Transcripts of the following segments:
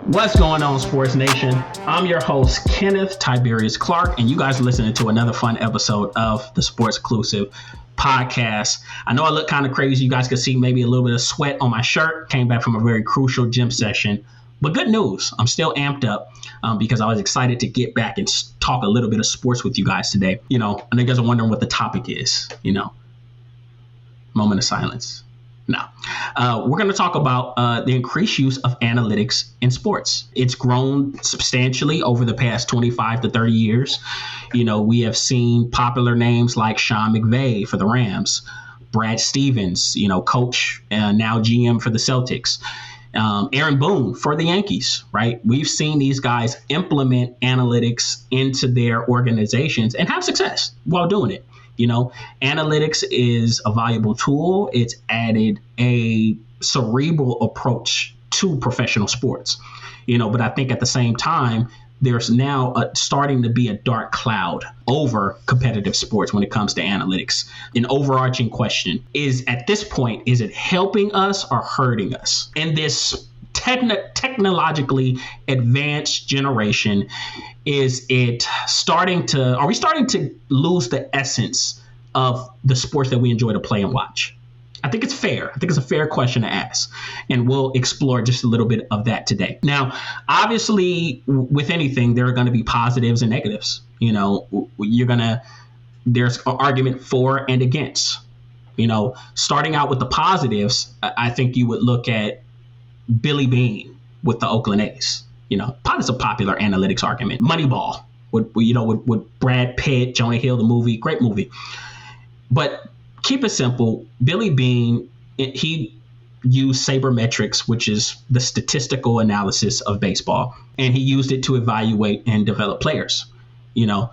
What's going on, Sports Nation? I'm your host, Kenneth Tiberius Clark, and you guys are listening to another fun episode of the Sports Exclusive podcast. I know I look kind of crazy. You guys can see maybe a little bit of sweat on my shirt. Came back from a very crucial gym session. But good news, I'm still amped up because I was excited to get back and talk a little bit of sports with you guys today. I know you guys are wondering what the topic is, moment of silence. No, we're going to talk about the increased use of analytics in sports. It's grown substantially over the past 25 to 30 years. We have seen popular names like Sean McVay for the Rams, Brad Stevens, coach and now GM for the Celtics, Aaron Boone for the Yankees, right? We've seen these guys implement analytics into their organizations and have success while doing it. Analytics is a valuable tool. It's added a cerebral approach to professional sports, but I think at the same time, there's now starting to be a dark cloud over competitive sports when it comes to analytics. An overarching question is, at this point, is it helping us or hurting us? In this technologically advanced generation, are we starting to lose the essence of the sports that we enjoy to play and watch? I think it's fair. I think it's a fair question to ask. And we'll explore just a little bit of that today. Now, obviously, with anything, there are going to be positives and negatives. There's an argument for and against. Starting out with the positives, I think you would look at Billy Beane with the Oakland A's. It's a popular analytics argument. Moneyball with Brad Pitt, Jonah Hill, the movie, great movie. But keep it simple. Billy Beane, he used sabermetrics, which is the statistical analysis of baseball, and he used it to evaluate and develop players. The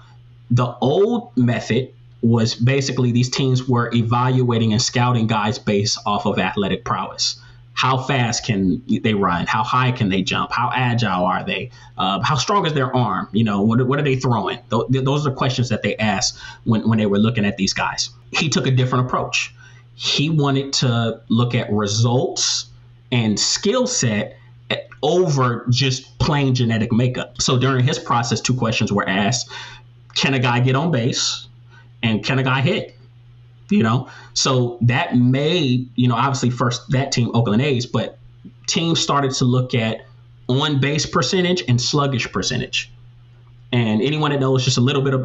old method was basically these teams were evaluating and scouting guys based off of athletic prowess. How fast can they run? How high can they jump? How agile are they? How strong is their arm? What are they throwing? Those are the questions that they asked when they were looking at these guys. He took a different approach. He wanted to look at results and skill set over just plain genetic makeup. So during his process, two questions were asked. Can a guy get on base? And can a guy hit? So that made, obviously first that team, Oakland A's, but teams started to look at on base percentage and sluggish percentage. And anyone that knows just a little bit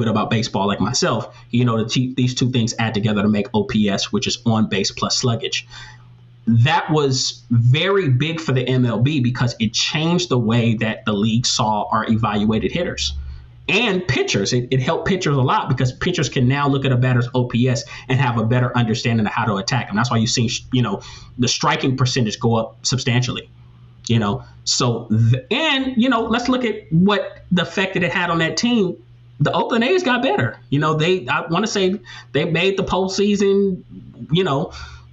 about baseball, like myself, these two things add together to make OPS, which is on base plus sluggish. That was very big for the MLB because it changed the way that the league saw or evaluated hitters. And pitchers, it helped pitchers a lot because pitchers can now look at a batter's OPS and have a better understanding of how to attack them. That's why you've seen, the striking percentage go up substantially. Let's look at what the effect that it had on that team. The Oakland A's got better. I want to say they made the postseason,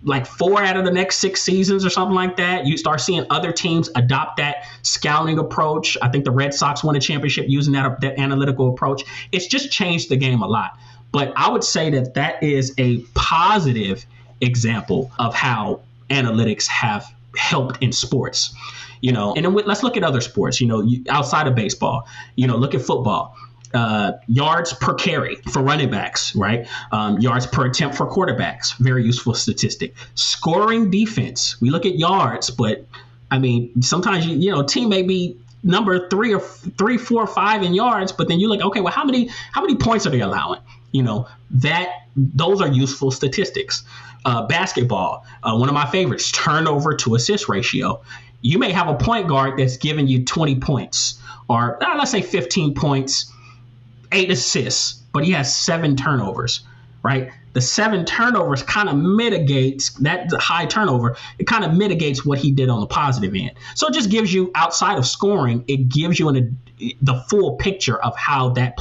like 4 out of the next 6 seasons or something like that. You start seeing other teams adopt that scouting approach. I think the Red Sox won a championship using that analytical approach. It's just changed the game a lot. But I would say that is a positive example of how analytics have helped in sports. And then let's look at other sports, outside of baseball. Look at football. Yards per carry for running backs, right? Yards per attempt for quarterbacks, very useful statistic. Scoring defense, we look at yards, but sometimes team may be number 3 or 4 or 5 in yards, but then you look, okay, well, how many points are they allowing? Those are useful statistics. Basketball, one of my favorites, turnover to assist ratio. You may have a point guard that's giving you 20 points, or let's say 15 points. 8 assists, but he has 7 turnovers, right? The 7 turnovers kind of mitigates that high turnover. It kind of mitigates what he did on the positive end. So it just gives you, outside of scoring, it gives you the full picture of how that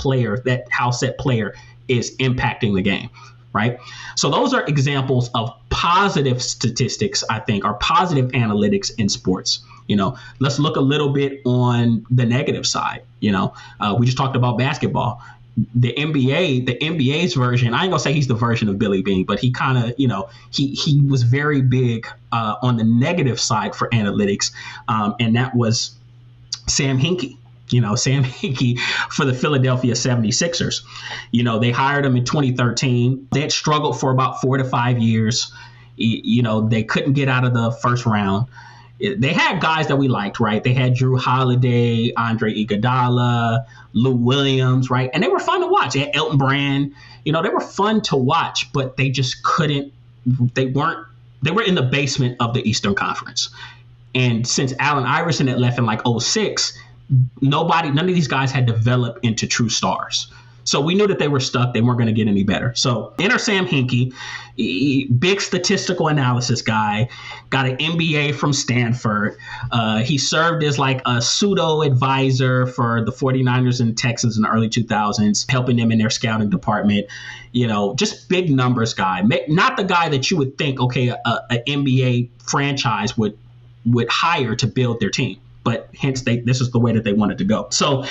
said player is impacting the game, right? So those are examples of positive statistics, I think, or positive analytics in sports. Let's look a little bit on the negative side. We just talked about basketball. the NBA's version, I ain't gonna say he's the version of Billy Beane, but he kind of, he was very big on the negative side for analytics, and that was Sam Hinkie. Sam Hinkie for the Philadelphia 76ers. They hired him in 2013. They had struggled for about 4 to 5 years. They couldn't get out of the first round. They had guys that we liked, right? They had Drew Holiday, Andre Iguodala, Lou Williams, right? And they were fun to watch. They had Elton Brand. They were fun to watch, but they just couldn't. They were in the basement of the Eastern Conference. And since Allen Iverson had left in like 2006, none of these guys had developed into true stars. So we knew that they were stuck. They weren't going to get any better. So enter Sam Hinkie, big statistical analysis guy, got an MBA from Stanford. He served as like a pseudo advisor for the 49ers and Texans in the early 2000s, helping them in their scouting department. Just big numbers guy. Not the guy that you would think, okay, an NBA franchise would hire to build their team. But hence, this is the way that they wanted to go. So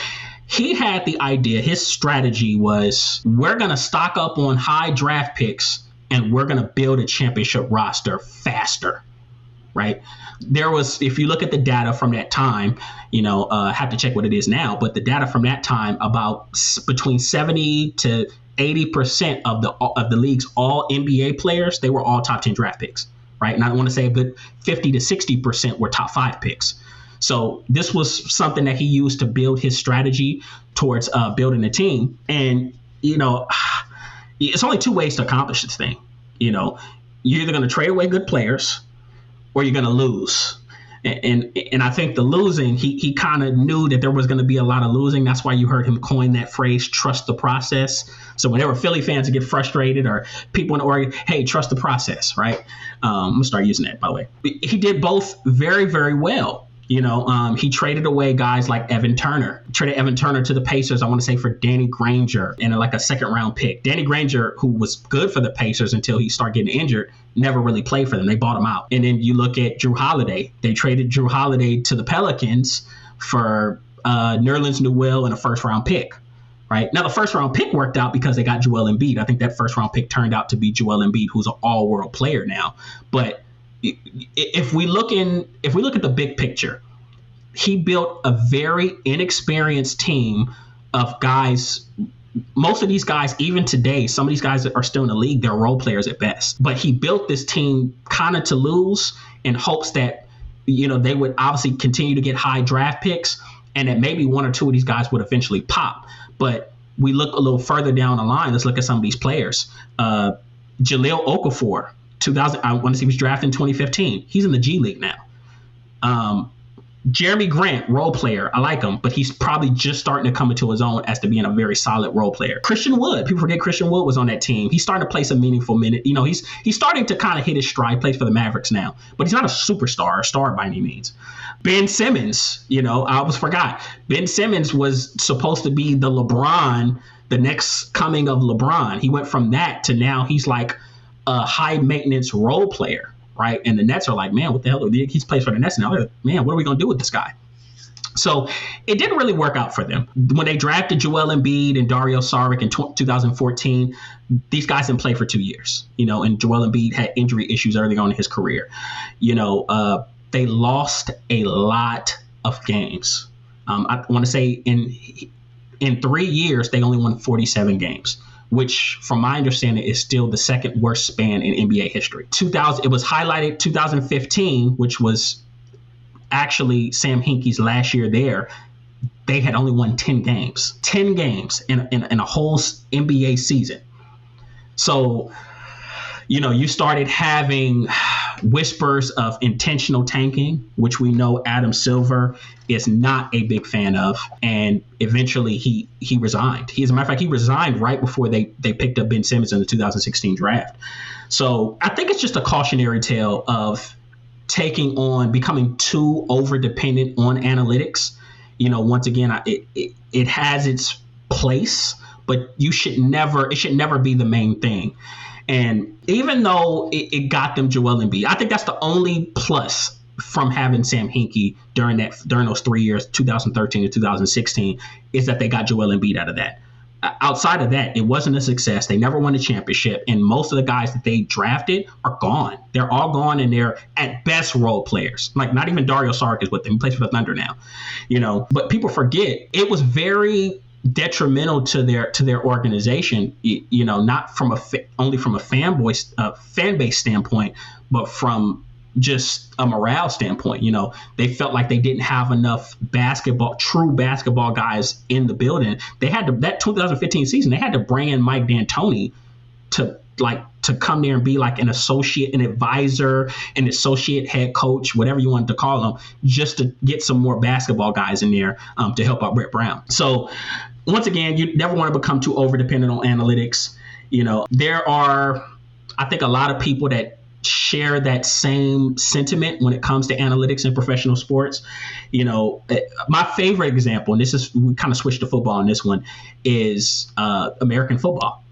he had the idea, his strategy was, we're going to stock up on high draft picks and we're going to build a championship roster faster, right? If you look at the data from that time, I have to check what it is now, but the data from that time, about between 70 to 80% of the league's all NBA players, they were all top 10 draft picks, right? And I want to say a good 50 to 60% were top 5 picks. So this was something that he used to build his strategy towards building a team. And, it's only 2 ways to accomplish this thing. You're either going to trade away good players or you're going to lose. And I think the losing, he kind of knew that there was going to be a lot of losing. That's why you heard him coin that phrase, trust the process. So whenever Philly fans get frustrated or people in Oregon, hey, trust the process, right? I'm going to start using that, by the way. He did both very, very well. He traded away guys like Evan Turner. Traded Evan Turner to the Pacers, I want to say, for Danny Granger and like a second-round pick. Danny Granger, who was good for the Pacers until he started getting injured, never really played for them. They bought him out. And then you look at Drew Holiday. They traded Drew Holiday to the Pelicans for Nerlens Noel and a first-round pick. Right? Now, the first-round pick worked out because they got Joel Embiid. I think that first-round pick turned out to be Joel Embiid, who's an all-world player now. But if we look at the big picture, he built a very inexperienced team of guys. Most of these guys, even today, some of these guys that are still in the league, they're role players at best. But he built this team kind of to lose in hopes that, they would obviously continue to get high draft picks and that maybe 1 or 2 of these guys would eventually pop. But we look a little further down the line. Let's look at some of these players. Jahlil Okafor. I want to see he was drafted in 2015. He's in the G League now. Jeremy Grant, role player. I like him, but he's probably just starting to come into his own as to being a very solid role player. Christian Wood. People forget Christian Wood was on that team. He's starting to play some meaningful minute. He's starting to kind of hit his stride. Plays for the Mavericks now, but he's not a superstar or star by any means. Ben Simmons. I almost forgot. Ben Simmons was supposed to be the LeBron, the next coming of LeBron. He went from that to now he's like a high maintenance role player, right? And the Nets are like, man, what the hell? He's plays for the Nets now. Man, what are we going to do with this guy? So it didn't really work out for them. When they drafted Joel Embiid and Dario Saric in 2014, these guys didn't play for 2 years, and Joel Embiid had injury issues early on in his career. They lost a lot of games. I want to say in 3 years, they only won 47 games, which from my understanding is still the second worst span in NBA history. It was highlighted 2015, which was actually Sam Hinkie's last year there. They had only won 10 games in a whole NBA season. So, you started having whispers of intentional tanking, which we know Adam Silver is not a big fan of. And eventually he resigned. As a matter of fact, he resigned right before they picked up Ben Simmons in the 2016 draft. So I think it's just a cautionary tale of becoming too over dependent on analytics. Once again, it has its place, but it should never be the main thing. And even though it got them Joel Embiid, I think that's the only plus from having Sam Hinkie during those 3 years, 2013 to 2016, is that they got Joel Embiid out of that. outside of that, it wasn't a success. They never won a championship. And most of the guys that they drafted are gone. They're all gone, and they're at best role players. Like, not even Dario Saric is with them. He plays for the Thunder now, but people forget it was very detrimental to their organization, not from only from a fan base standpoint, but from just a morale standpoint. They felt like they didn't have enough true basketball guys in the building. They had that 2015 season, they had to bring in Mike D'Antoni to come there and be like an associate, an advisor, an associate head coach, whatever you wanted to call them, just to get some more basketball guys in there to help out Brett Brown. So once again, you never want to become too over dependent on analytics. There are, I think, a lot of people that share that same sentiment when it comes to analytics in professional sports. My favorite example, and we kind of switched to football on this one, is American football.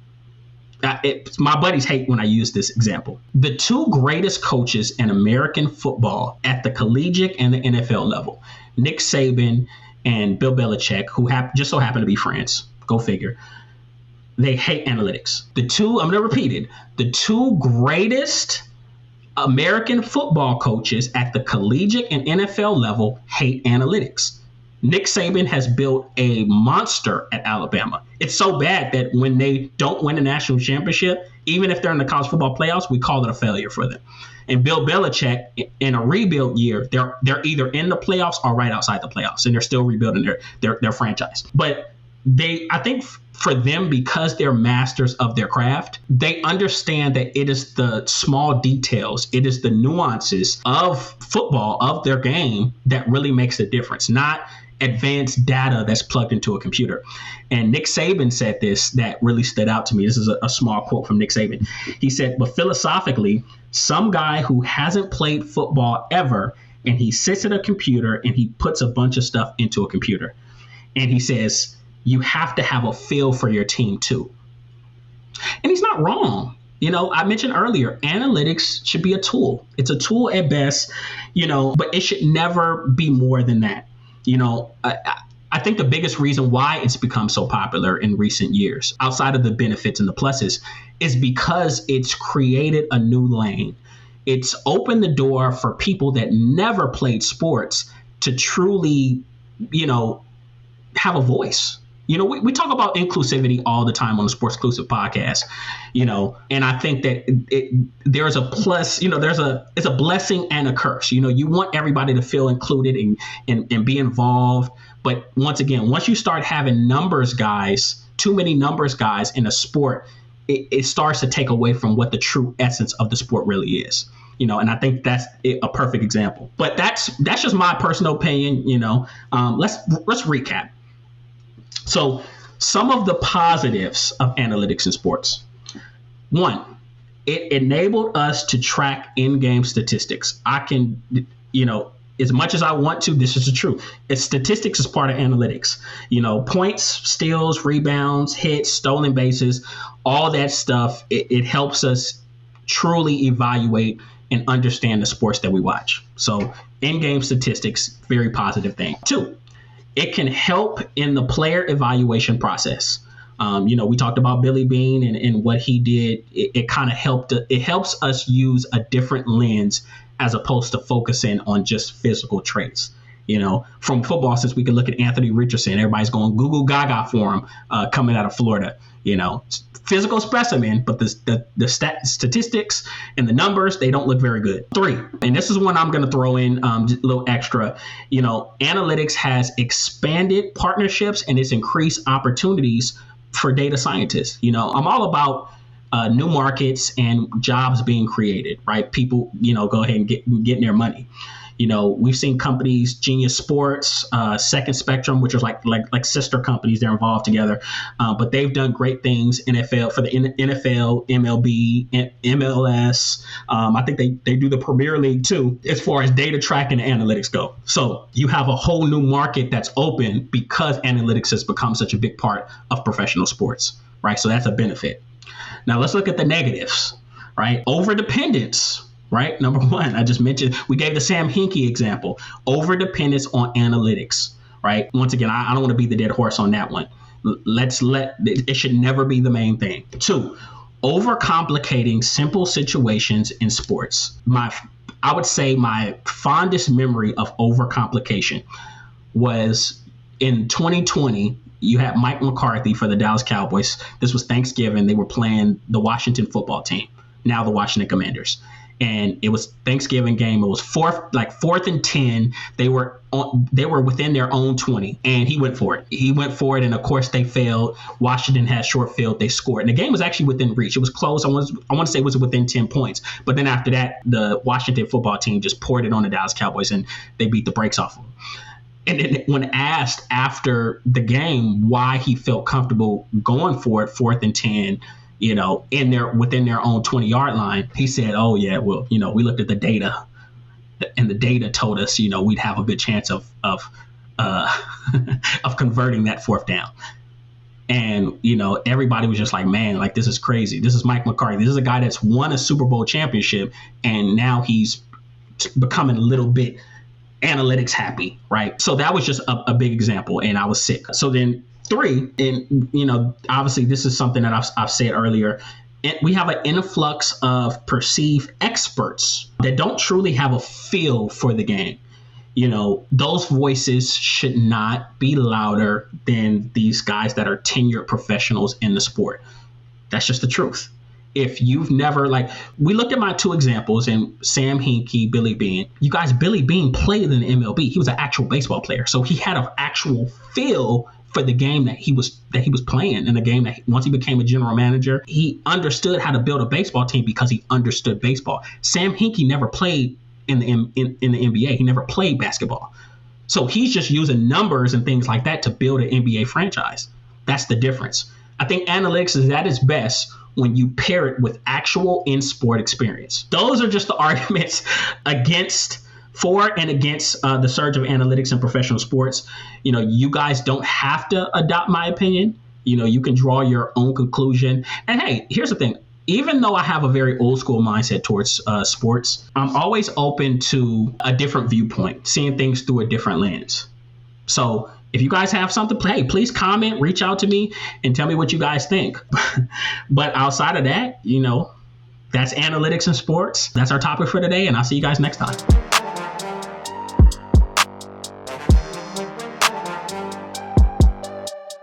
My buddies hate when I use this example. The two greatest coaches in American football at the collegiate and the NFL level, Nick Saban and Bill Belichick, who just so happen to be friends, go figure, they hate analytics. I'm going to repeat it, the two greatest American football coaches at the collegiate and NFL level hate analytics. Nick Saban has built a monster at Alabama. It's so bad that when they don't win a national championship, even if they're in the college football playoffs, we call it a failure for them. And Bill Belichick, in a rebuild year, they're either in the playoffs or right outside the playoffs, and they're still rebuilding their franchise. But I think for them, because they're masters of their craft, they understand that it is the small details, it is the nuances of football, of their game, that really makes the difference, not advanced data that's plugged into a computer. And Nick Saban said this that really stood out to me. This is a small quote from Nick Saban. He said, "But philosophically, some guy who hasn't played football ever, and he sits at a computer and he puts a bunch of stuff into a computer." And he says, you have to have a feel for your team too. And he's not wrong. I mentioned earlier, analytics should be a tool. It's a tool at best, but it should never be more than that. I think the biggest reason why it's become so popular in recent years, outside of the benefits and the pluses, is because it's created a new lane. It's opened the door for people that never played sports to truly, have a voice. We talk about inclusivity all the time on the Sports Exclusive podcast, and I think that there's a plus, it's a blessing and a curse. You want everybody to feel included and be involved. But once again, once you start having too many numbers guys in a sport, it starts to take away from what the true essence of the sport really is. And I think that's a perfect example. But that's just my personal opinion. Let's recap. So some of the positives of analytics in sports. One, it enabled us to track in-game statistics. I can, as much as I want to, this is the truth. Statistics is part of analytics. Points, steals, rebounds, hits, stolen bases, all that stuff. It helps us truly evaluate and understand the sports that we watch. So in-game statistics, very positive thing. Two, it can help in the player evaluation process. We talked about Billy Beane and what he did. It kind of helped. It helps us use a different lens as opposed to focusing on just physical traits. From football, since we can look at Anthony Richardson, everybody's going Google Gaga for him coming out of Florida. Physical specimen, but the statistics and the numbers, they don't look very good. Three, and this is one I'm going to throw in a little extra. Analytics has expanded partnerships and it's increased opportunities for data scientists. I'm all about new markets and jobs being created, right? People, go ahead and getting their money. We've seen companies, Genius Sports, Second Spectrum, which is like sister companies. They're involved together, but they've done great things. NFL for the NFL, MLB, MLS. I think they do the Premier League too, as far as data tracking and analytics go. So you have a whole new market that's open because analytics has become such a big part of professional sports, right? So that's a benefit. Now let's look at the negatives, right? Overdependence. Right. Number one, I just mentioned, we gave the Sam Hinkie example, overdependence on analytics. Right. Once again, I don't want to beat the dead horse on that one. It should never be the main thing. 2, overcomplicating simple situations in sports. I would say my fondest memory of overcomplication was in 2020. You had Mike McCarthy for the Dallas Cowboys. This was Thanksgiving. They were playing the Washington football team, now the Washington Commanders. And it was Thanksgiving game. It was fourth and 10. They were within their own 20, and he went for it. And of course they failed. Washington had short field. They scored, and the game was actually within reach. It was close. I want to say it was within 10 points. But then after that, the Washington football team just poured it on the Dallas Cowboys, and they beat the brakes off of them. And then when asked after the game why he felt comfortable going for it, 4th and 10, within their own 20-yard line, he said, "Oh yeah, well, we looked at the data, and the data told us, we'd have a good chance of converting that 4th down." And everybody was just like, "Man, like, this is crazy. This is Mike McCarthy. This is a guy that's won a Super Bowl championship, and now he's becoming a little bit analytics happy," right? So that was just a big example, and I was sick. So then 3, and obviously this is something that I've said earlier. We have an influx of perceived experts that don't truly have a feel for the game. Those voices should not be louder than these guys that are tenured professionals in the sport. That's just the truth. If you've never, we looked at my 2 examples, and Sam Hinkie, Billy Beane. You guys, Billy Beane played in the MLB. He was an actual baseball player, so he had an actual feel for the game that he was playing, in the game that once he became a general manager, he understood how to build a baseball team because he understood baseball. Sam Hinkie never played in the NBA. He never played basketball. So he's just using numbers and things like that to build an NBA franchise. That's the difference. I think analytics is at its best when you pair it with actual in-sport experience. Those are just the arguments for and against the surge of analytics in professional sports. You guys don't have to adopt my opinion. You can draw your own conclusion. And hey, here's the thing. Even though I have a very old school mindset towards sports, I'm always open to a different viewpoint, seeing things through a different lens. So if you guys have something, hey, please comment, reach out to me, and tell me what you guys think. But outside of that, that's analytics in sports. That's our topic for today, and I'll see you guys next time.